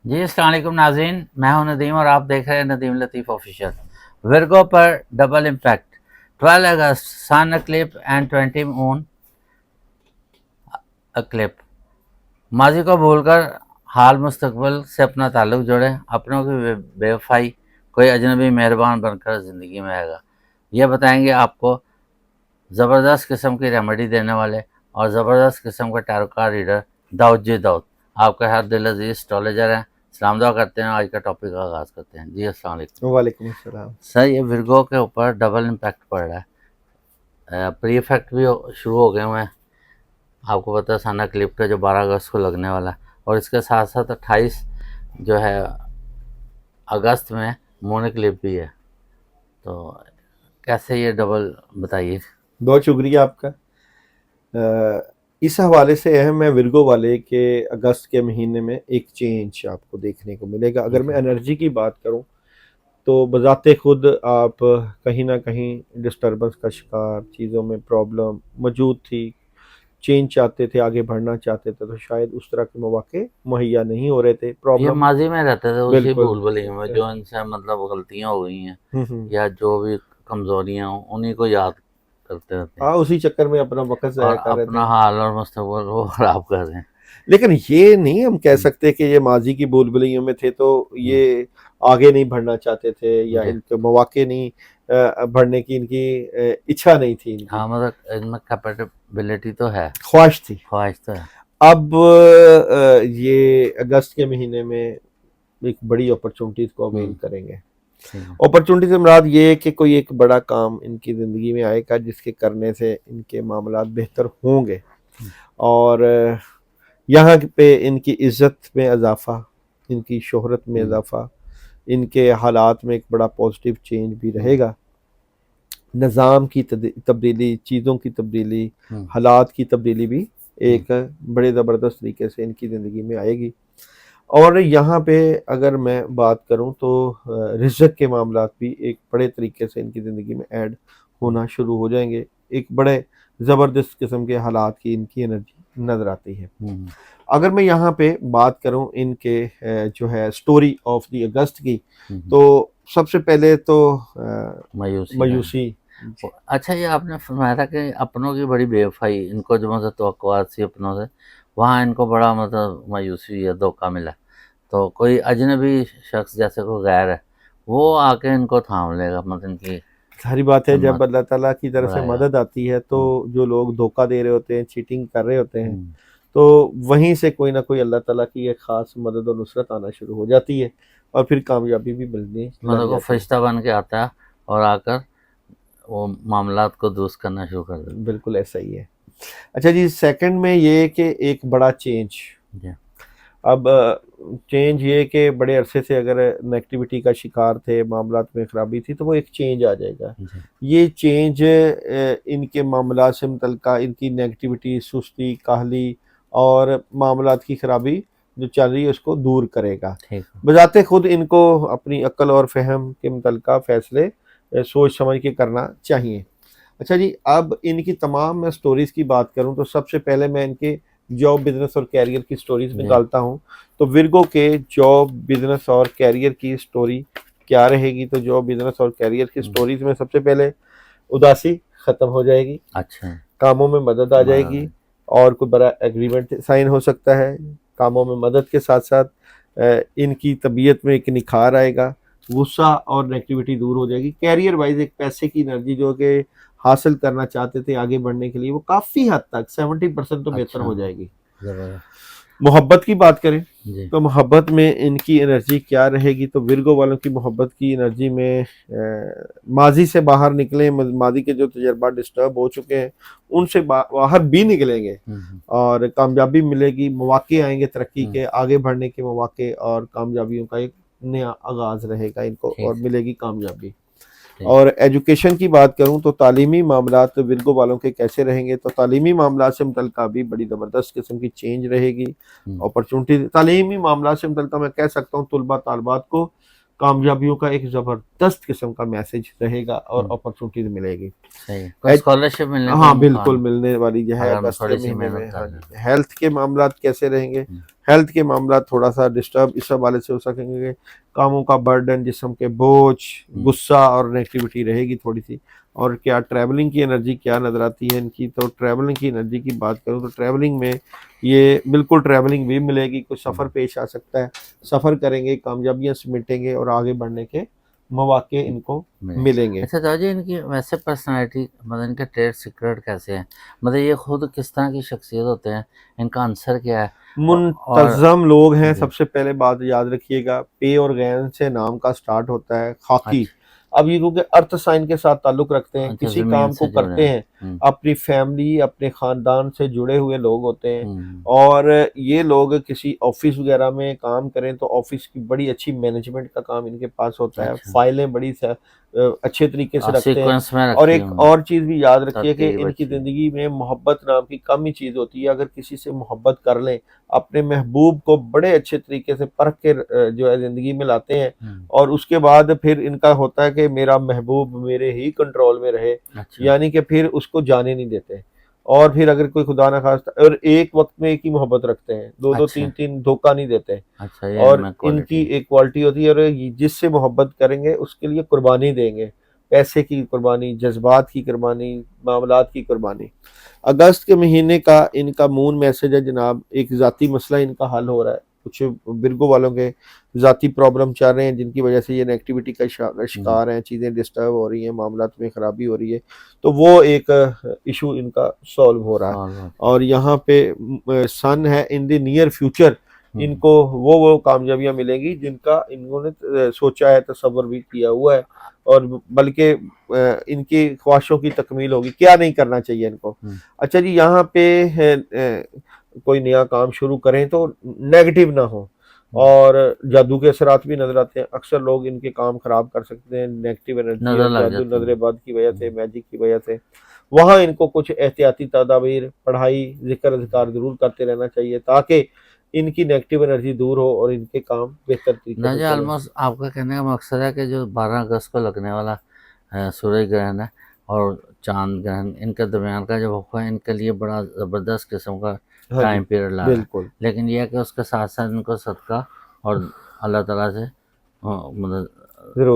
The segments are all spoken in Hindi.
जी अस्सलाम वालेकुम नाज़रीन, मैं हूं नदीम और आप देख रहे हैं नदीम लतीफ़ ऑफिशियल। विर्गो पर डबल इम्पैक्ट, 12 अगस्त sun eclipse and 20 moon eclipse. माजी को भूलकर हाल मुस्तकबिल से अपना ताल्लुक जोड़ें, अपनों की बेवफाई कोई अजनबी मेहरबान बनकर ज़िंदगी में आएगा। ये बताएंगे आपको ज़बरदस्त किस्म की रेमेडी देने वाले और ज़बरदस्त किस्म का टैरो कार्ड रीडर दाऊद जी दाऊद, आपके हर दिल अजीज एस्ट्रोलॉजर हैं। सलाम दुआ करते हैं, आज का टॉपिक का आगाज़ करते हैं। जी अस्सलाम वालेकुम। वालेकुम अस्सलाम। सर, ये विर्गो के ऊपर डबल इम्पैक्ट पड़ रहा है, प्री इफेक्ट भी शुरू हो गए हुए हैं। आपको पता है साना क्लिप का जो 12 अगस्त को लगने वाला है, और इसके साथ साथ 28 जो है अगस्त में मून क्लिप भी है। तो कैसे ये डबल बताइए। बहुत शुक्रिया आपका। इस हवाले से अहम है विर्गो वाले के अगस्त के महीने में एक चेंज आपको देखने को मिलेगा। अगर मैं एनर्जी की बात करूं तो बज़ाते खुद आप कहीं ना कहीं डिस्टर्बेंस का शिकार, चीज़ों में प्रॉब्लम मौजूद थी, चेंज चाहते थे, आगे बढ़ना चाहते थे, तो शायद उस तरह के मौके मुहैया नहीं हो रहे थे, ये प्रॉब्लम। माजी में रहते थे उसी बिल्कुल। भूल भुलैया में, जो इनसे मतलब गलतियां हो गई हैं हम्म। या जो भी कमजोरियां हो उन्हीं को याद करते रहते हैं हाँ, उसी चक्कर में अपना वक्त ज़ाया और कर रहे अपना थे। हाल और मुस्तकबिल वो खराब कर रहे हैं। लेकिन ये नहीं हम कह सकते कि ये माजी की भूल-भुलैयों में थे तो हम्म, ये आगे नहीं बढ़ना चाहते थे या जी इनके मौके नहीं बढ़ने की इनकी इच्छा नहीं थी इनकी, हाँ, मतलब इनमें कैपेबिलिटी तो है, ख्वाहिश थी। ख्वाहिश तो है। अब ये अगस्त के महीने में एक बड़ी अपॉर्चुनिटीज़ को अवेल हम्म, करेंगे। ठीक है। अपॉर्चुनिटी से मुराद ये है कि कोई एक बड़ा काम इनकी ज़िंदगी में आएगा जिसके करने से इनके मामलात बेहतर होंगे हम्म, और यहाँ पे इनकी इज़्ज़त में इजाफ़ा, इनकी शोहरत में हम्म, इजाफ़ा, इनके हालात में एक बड़ा पॉजिटिव चेंज भी हम्म, रहेगा। निज़ाम की तब्दीली, चीज़ों की तब्दीली, हम्म, हालात की तब्दीली भी हम्म, एक बड़े ज़बरदस्त तरीके से इनकी ज़िंदगी में आएगी। और यहाँ पे अगर मैं बात करूँ तो रिज़्क़ के मामलात भी एक बड़े तरीके से इनकी ज़िंदगी में ऐड हम्म, होना शुरू हो जाएँगे। एक बड़े ज़बरदस्त किस्म के हालात की इनकी एनर्जी नज़र आती है। हम्म, अगर मैं यहाँ पे बात करूँ इनके जो है स्टोरी ऑफ द अगस्त की, हम्म, तो सबसे पहले तो मायूसी है। मायूसी। अच्छा, ये आपने फरमाया था कि अपनों की बड़ी बेवफाई, इनको जो मतलब तवक्कुआत थी अपनों से, वहाँ इनको बड़ा मतलब मायूसी हुई है, धोखा मिला। तो कोई अजनबी शख्स जैसे कोई गैर है, वो आके इनको थाम लेगा, मतलब इनकी सारी बात है जब हिम्मत अल्लाह ताला की तरफ से बढ़ाएगा। मदद आती है तो हम्म, जो लोग धोखा दे रहे होते हैं, चीटिंग कर रहे होते हैं, हम्म, तो वहीं से कोई ना कोई अल्लाह ताला की एक ख़ास मदद और नुसरत आना शुरू हो जाती है और फिर कामयाबी भी मिलने लग मतलब वो जाती है। फरिश्ता बन के आता है और आकर वो मामलात को दुरुस्त करना शुरू कर देता बिल्कुल ऐसा ही है। अच्छा जी, सेकंड में ये कि एक बड़ा चेंज। है। जी, अब चेंज ये कि बड़े अरसे से अगर नेगेटिविटी का शिकार थे, मामलात में ख़राबी थी, तो वो एक चेंज आ जाएगा। जी, ये चेंज इनके मामलात से मुतल्लिका इनकी नेगेटिविटी, सुस्ती, काहली और मामलात की ख़राबी जो चल रही है उसको दूर करेगा। ठीक है। बज़ाते खुद इनको अपनी अक्ल और फ़हम के मुतल्लिका फ़ैसले सोच समझ के करना चाहिए। अच्छा जी, अब इनकी तमाम मैं स्टोरीज़ की बात करूँ तो सबसे पहले मैं इनके जॉब, बिज़नेस और करियर की स्टोरीज़ जी, निकालता हूँ। तो विर्गो के जॉब, बिज़नेस और करियर की स्टोरी क्या रहेगी? तो जॉब, बिज़नेस और करियर की हम्म, स्टोरीज़ में सबसे पहले उदासी ख़त्म हो जाएगी, अच्छा, कामों में मदद आ जाएगी महाराज, और कोई बड़ा एग्रीमेंट साइन हो सकता है। कामों में मदद के साथ-साथ इनकी तबीयत में एक निखार आएगा, गुस्सा और नेगेटिविटी दूर हो जाएगी। करियर वाइज़ एक पैसे की एनर्जी जो कि हासिल करना चाहते थे आगे बढ़ने के लिए, वो काफ़ी हद तक 70% तो बेहतर अच्छा, हो जाएगी। ज़बरदस्त, मोहब्बत की बात करें जी, तो मोहब्बत में इनकी एनर्जी क्या रहेगी? तो विर्गो वालों की मोहब्बत की एनर्जी में माजी से बाहर निकले, माजी के जो तजर्बा डिस्टर्ब हो चुके हैं उनसे बाहर भी निकलेंगे हम्म, और कामयाबी मिलेगी, मौके आएंगे तरक्की हम्म, के, आगे बढ़ने के मौके और कामयाबियों का एक नया आगाज रहेगा इनको और ठीक, मिलेगी कामयाबी। ठीक, और एजुकेशन की बात करूं तो तालीमी मामलात विर्गो वालों के कैसे रहेंगे? तो तालीमी मामलात से मुतल्लिका भी बड़ी ज़बरदस्त किस्म की चेंज रहेगी। हम्म, अपॉर्चुनिटी तालीमी मामलात से मुतल्लिका मैं कह सकता हूँ तुलबा तालबात को कामयाबियों का एक जबरदस्त किस्म का मैसेज रहेगा और हम्म, अपॉर्चुनिटी मिलेगी। सही है। कोई स्कॉलरशिप मिलने का हाँ बिल्कुल इम्कान मिलने वाली जो है अगर मैं अगस्त के थोड़ी सी महीने में। मेहनत हाँ कर जी, दूँ। हेल्थ के मामला कैसे रहेंगे? हम्म, हेल्थ के मामला थोड़ा सा डिस्टर्ब इस हवाले से हो सकेंगे, कामों का बर्डन, जिस्म के बोझ, हम्म, गुस्सा और नेगेटिविटी रहेगी थोड़ी सी। और क्या ट्रैवलिंग की एनर्जी क्या नजर आती है इनकी? तो ट्रैवलिंग की एनर्जी की बात करूँ तो ट्रैवलिंग में ये बिल्कुल ट्रैवलिंग भी मिलेगी, कुछ सफ़र हम्म, पेश आ सकता है, सफ़र करेंगे, कामयाबियां समेटेंगे और आगे बढ़ने के मौके इनको मिले। मिलेंगे। अच्छा दादा जी, इनकी वैसे पर्सनालिटी मतलब इनके ट्रेड सीक्रेट कैसे हैं? मतलब ये खुद किस तरह की शख्सियत होते हैं, इनका आंसर क्या है? और मुंतज़म लोग हैं, जी, सबसे पहले बात याद रखिएगा, पे और गैन से नाम का स्टार्ट होता है, खाकी। अच्छा, अब ये क्योंकि अर्थ साइन के साथ ताल्लुक़ रखते हैं, अच्छा किसी ज़मीन काम को से जुड़े करते हैं। हैं, अपनी फैमिली, अपने ख़ानदान से जुड़े हुए लोग होते हैं। हुँ, और ये लोग किसी ऑफ़िस वग़ैरह में काम करें तो ऑफ़िस की बड़ी अच्छी मैनेजमेंट का काम इनके पास होता है, अच्छा। फ़ाइलें बड़ी अच्छे तरीके से रखते हैं। सीक्वेंस में और रखी एक होंगी, और चीज़ भी याद रखिए कि तरतीब इनकी अच्छी है। ज़िंदगी में मोहब्बत नाम की कम ही चीज़ होती है, अगर किसी से मोहब्बत कर लें, अपने महबूब को बड़े अच्छे तरीके से परख के जो है ज़िंदगी में लाते हैं। हुँ, और उसके बाद फिर इनका होता है कि मेरा महबूब मेरे ही कंट्रोल में रहे, अच्छा, यानी कि फिर उसको जाने नहीं देते। और फिर अगर कोई खुदा ना खास्ता और एक वक्त में एक ही मोहब्बत रखते हैं, दो दो तीन अच्छा, तीन धोखा नहीं देते। अच्छा ये और इनमें इनकी क्वालिटी है। एक क्वालिटी होती है, और जिससे मोहब्बत करेंगे उसके लिए कुर्बानी देंगे, पैसे की कुर्बानी, जज्बात की कुर्बानी, मामलात की कुर्बानी। अगस्त के महीने का इनका मून मैसेज है जनाब, एक ज़ाती मसला इनका हल हो रहा है, कुछ बिरगो वालों के ज़ाती प्रॉब्लम चल रहे हैं जिनकी वजह से ये नेगेटिविटी का हुँ, शिकार हैं, चीज़ें डिस्टर्ब हो रही हैं, मामलात में ख़राबी हो रही है, तो वो एक इशू इनका सॉल्व हो रहा है। सॉल्व हो और यहाँ पे सन है, इन द नियर फ्यूचर हुँ, इनको वो कामयाबियां मिलेंगी जिनका इन्होंने सोचा है, तसव्वुर भी किया हुआ है। और बल्कि इनकी ख्वाहिशों की तकमील होगी, क्या नहीं करना चाहिए इनको। हुँ, अच्छा जी, यहाँ पे कोई नया काम शुरू करें तो नेगेटिव ना हो, हुँ, और जादू के असरात भी नजर आते हैं, अक्सर लोग इनके काम खराब कर सकते हैं नेगेटिव एनर्जी नज़र और लग जादू, जाती है। नजर बद की वजह से, हुँ, मैजिक की वजह से। वहाँ इनको कुछ एहतियाती तदाबीर, पढ़ाई, जिक्र अज़कार जरूर करते रहना चाहिए ताकि इनकी नेगेटिव एनर्जी दूर हो और इनके काम बेहतर तरीके से जी चलें। ऑलमोस्ट आपका कहने का मकसद है कि जो 12 अगस्त को लगने वाला सूर्य ग्रहण है और चांद ग्रहण, इनके दरमियान का जो वक़्फ़ा है इनके लिए बड़ा ज़बरदस्त किस्म का हाँ जी, टाइम पीरियड ला रहा है। बिल्कुल। लेकिन ये है कि उसके साथ साथ इनको सदका और अल्लाह ताला से ज़रूर मतलब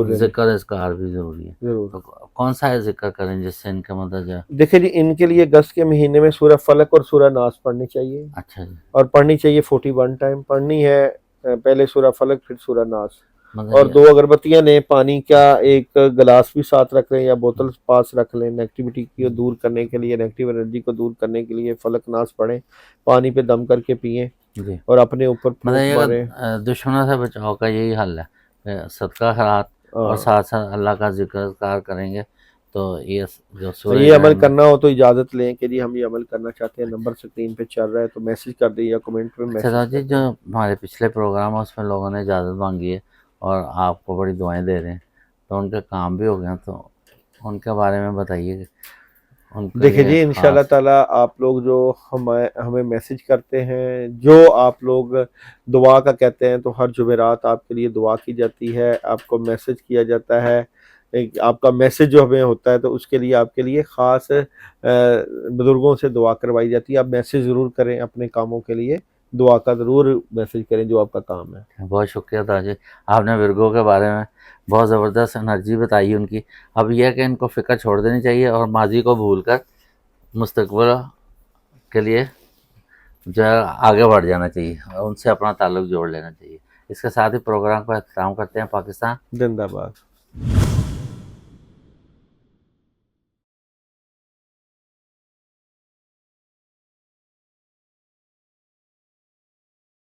देने, ज़िक्र इज़कार भी ज़रूरी है। ज़रूर। तो कौन सा है ज़िक्र करें जिससे इनका मतलब जो है? देखिए जी, इनके लिए अगस्त के महीने में सूरह फलक और सूरह नास पढ़नी चाहिए, अच्छा जी, और पढ़नी चाहिए 41 टाइम पढ़नी है। पहले सूरह फलक फिर सूरह नास। मतलब और ये 2 अगरबत्तियाँ लें, पानी का एक गिलास भी साथ रख लें या बोतल पास रख लें, नेगेटिविटी को दूर करने के लिए, नेगेटिव एनर्जी को दूर करने के लिए फलक नास पढ़ें, पानी पे दम करके पिएँ जी। और अपने ऊपर मतलब फूंक ये मारें। दुश्मनों से बचाव का यही हल है। सदका खैरात और हाँ, साथ साथ अल्लाह का ज़िक्र करेंगे तो ये जो सूरज ये अमल ग्रहण में। करना हो तो इजाज़त लें कि जी हम ये अमल करना चाहते हैं, नंबर स्क्रीन पे चल रहा है तो मैसेज कर दें या कमेंट में अच्छा मैसेज दादा कर जी, जो दें। हमारे पिछले प्रोग्राम है उसमें लोगों ने इजाज़त मांगी है और आपको बड़ी दुआएं दे रहे हैं, तो उनके काम भी हो गए हैं, तो उनके बारे में बताइए कि उनके देखिए लिए जी, इंशाल्लाह ख़ास। ताला आप लोग जो हमें हमें मैसेज करते हैं, जो आप लोग दुआ का कहते हैं, तो हर जुमेरात आपके लिए दुआ की जाती है, आपको मैसेज किया जाता है। एक आपका मैसेज जो हमें होता है तो उसके लिए आपके लिए ख़ास बुज़ुर्गों से दुआ करवाई जाती है। आप मैसेज ज़रूर करें अपने कामों के लिए, दुआ का ज़रूर मैसेज करें जो आपका काम है। बहुत शुक्रिया दादा जी, आपने विरगो के बारे में बहुत ज़बरदस्त एनर्जी बताई उनकी। अब यह है कि इनको फ़िक्र छोड़ देनी चाहिए और माजी को भूल कर मुस्तकबिल के लिए जो है आगे बढ़ जाना चाहिए और उनसे अपना ताल्लुक जोड़ लेना चाहिए। इसके साथ ही प्रोग्राम का अख्ताम करते हैं। पाकिस्तान जिंदाबाद।